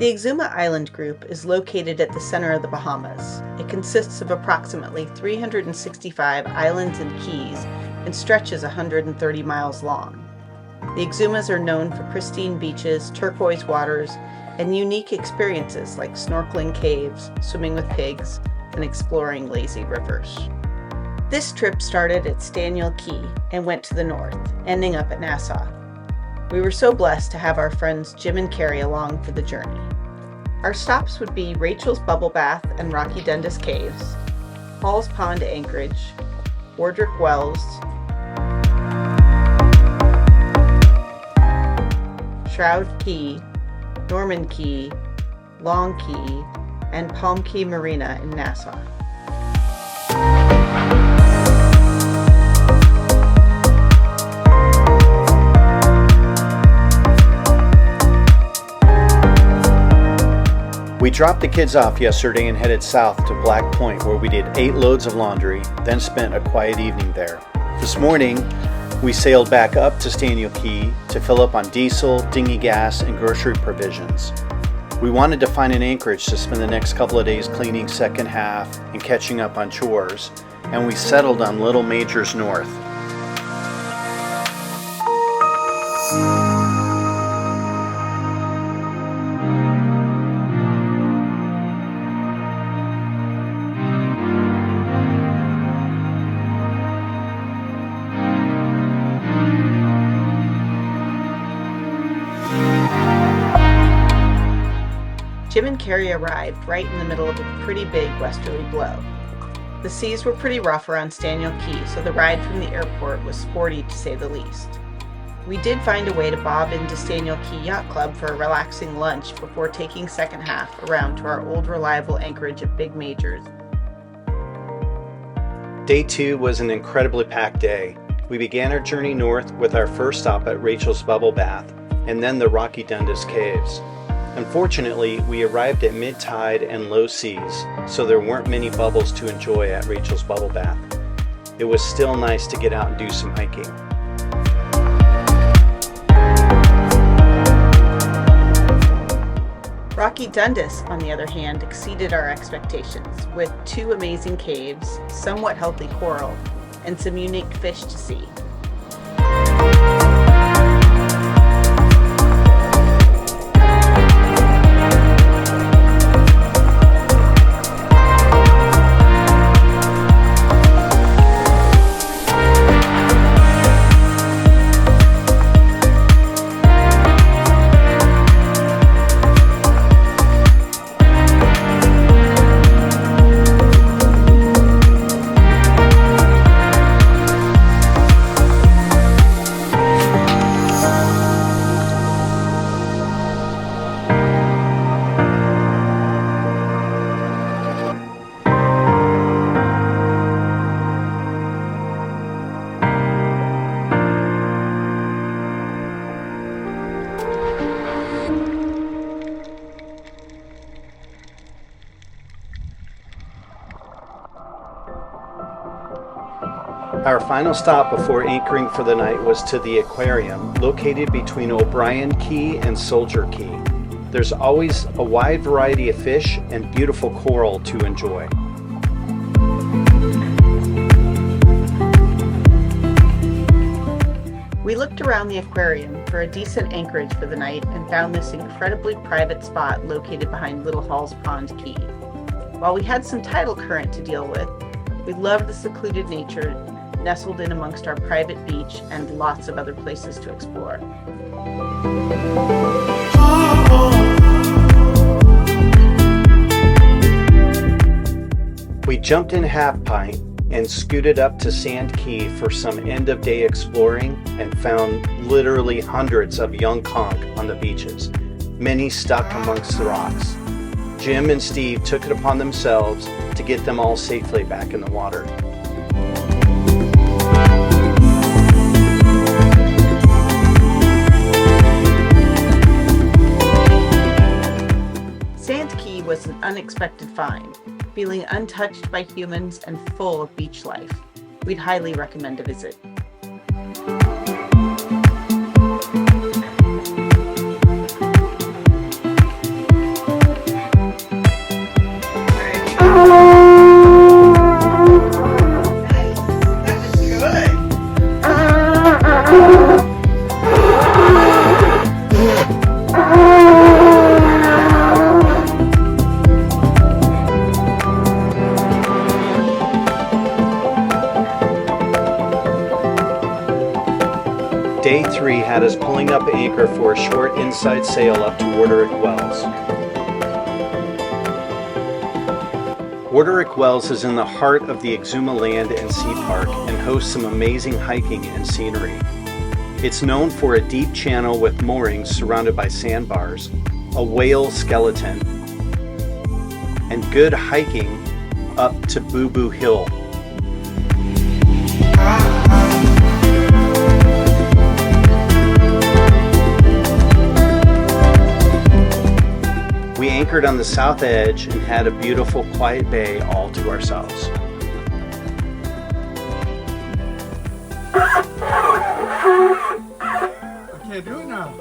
The Exuma Island Group is located at the center of the Bahamas. It consists of approximately 365 islands and keys and stretches 130 miles long. The Exumas are known for pristine beaches, turquoise waters, and unique experiences like snorkeling caves, swimming with pigs, and exploring lazy rivers. This trip started at Staniel Cay and went to the north, ending up at Nassau. We were so blessed to have our friends Jim and Carrie along for the journey. Our stops would be Rachel's Bubble Bath and Rocky Dundas Caves, Hall's Pond Anchorage, Wardrick Wells, Shroud Key, Norman Key, Long Key, and Palm Key Marina in Nassau. We dropped the kids off yesterday and headed south to Black Point, where we did 8 loads of laundry, then spent a quiet evening there. This morning, we sailed back up to Staniel Cay to fill up on diesel, dinghy gas, and grocery provisions. We wanted to find an anchorage to spend the next couple of days cleaning second half and catching up on chores, and we settled on Little Majors North. Jim and Carrie arrived right in the middle of a pretty big westerly blow. The seas were pretty rough around Staniel Cay, so the ride from the airport was sporty to say the least. We did find a way to bob into Staniel Cay Yacht Club for a relaxing lunch before taking second half around to our old reliable anchorage at Big Majors. Day 2 was an incredibly packed day. We began our journey north with our first stop at Rachel's Bubble Bath and then the Rocky Dundas Caves. Unfortunately, we arrived at mid-tide and low seas, so there weren't many bubbles to enjoy at Rachel's Bubble Bath. It was still nice to get out and do some hiking. Rocky Dundas, on the other hand, exceeded our expectations with 2 amazing caves, somewhat healthy coral, and some unique fish to see. Our final stop before anchoring for the night was to the aquarium, located between O'Brien Cay and Soldier Cay. There's always a wide variety of fish and beautiful coral to enjoy. We looked around the aquarium for a decent anchorage for the night and found this incredibly private spot located behind Little Hall's Pond Key. While we had some tidal current to deal with, we loved the secluded nature nestled in amongst our private beach and lots of other places to explore. We jumped in Half Pint and scooted up to Sand Key for some end-of-day exploring and found literally hundreds of young conch on the beaches, many stuck amongst the rocks. Jim and Steve took it upon themselves to get them all safely back in the water. Sand Key was an unexpected find, feeling untouched by humans and full of beach life. We'd highly recommend a visit. had us pulling up anchor for a short inside sail up to Warderick Wells. Warderick Wells is in the heart of the Exuma Land and Sea Park and hosts some amazing hiking and scenery. It's known for a deep channel with moorings surrounded by sandbars, a whale skeleton, and good hiking up to Boo Boo Hill. We anchored on the south edge and had a beautiful quiet bay all to ourselves. Okay, do it now.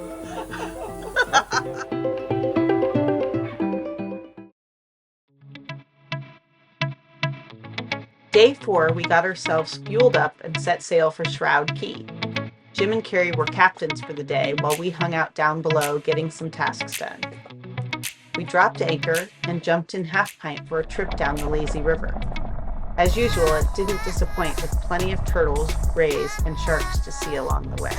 Day 4, we got ourselves fueled up and set sail for Shroud Key. Jim and Carrie were captains for the day while we hung out down below getting some tasks done. We dropped anchor and jumped in Half Pint for a trip down the lazy river. As usual, it didn't disappoint with plenty of turtles, rays, and sharks to see along the way.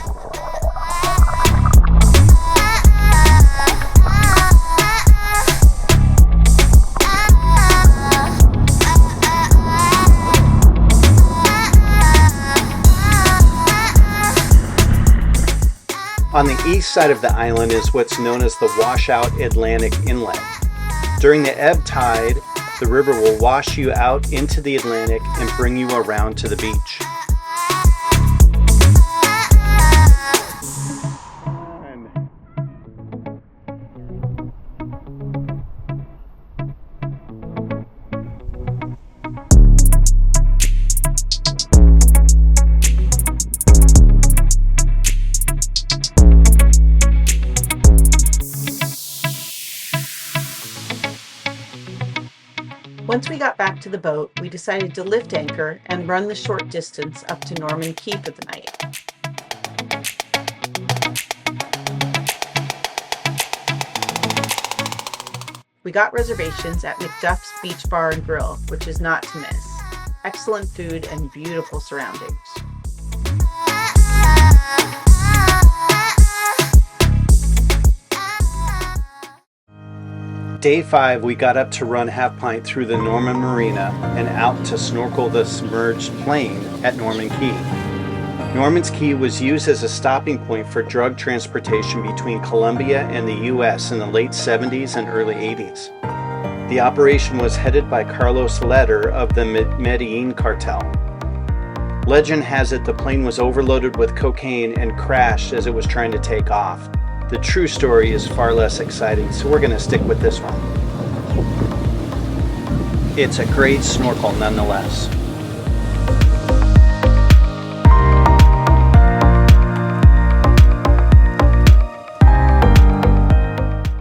On the east side of the island is what's known as the Washout Atlantic Inlet. During the ebb tide, the river will wash you out into the Atlantic and bring you around to the beach. Once we got back to the boat, we decided to lift anchor and run the short distance up to Norman Cay for the night. We got reservations at McDuff's Beach Bar and Grill, which is not to miss. Excellent food and beautiful surroundings. Day 5, we got up to run Half Pint through the Norman Marina and out to snorkel the submerged plain at Norman Cay. Norman's Cay was used as a stopping point for drug transportation between Colombia and the U.S. in the late 70s and early 80s. The operation was headed by Carlos Leder of the Medellin cartel. Legend has it the plane was overloaded with cocaine and crashed as it was trying to take off. The true story is far less exciting, so we're going to stick with this one. It's a great snorkel nonetheless.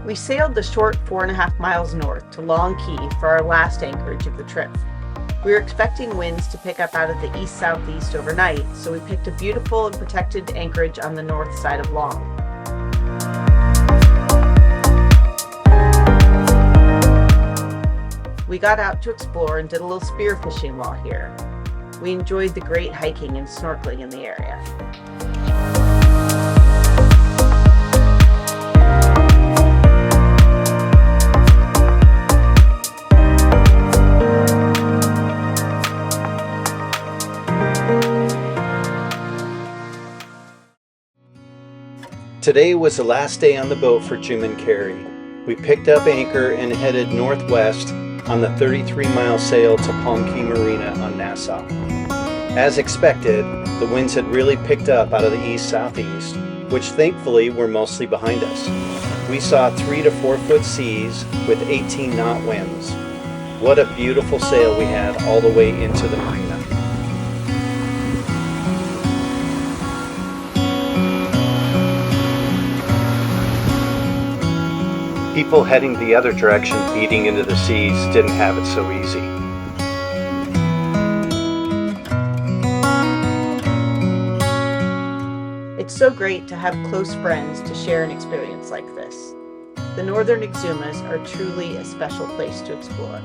We sailed the short 4.5 miles north to Long Cay for our last anchorage of the trip. We were expecting winds to pick up out of the east-southeast overnight, so we picked a beautiful and protected anchorage on the north side of Long. We got out to explore and did a little spearfishing while here. We enjoyed the great hiking and snorkeling in the area. Today was the last day on the boat for Jim and Carrie. We picked up anchor and headed northwest on the 33-mile sail to Palm Cay Marina on Nassau. As expected, the winds had really picked up out of the east-southeast, which thankfully were mostly behind us. We saw 3 to 4 foot seas with 18-knot winds. What a beautiful sail we had all the way into the marina. People heading the other direction, beating into the seas, didn't have it so easy. It's so great to have close friends to share an experience like this. The northern Exumas are truly a special place to explore.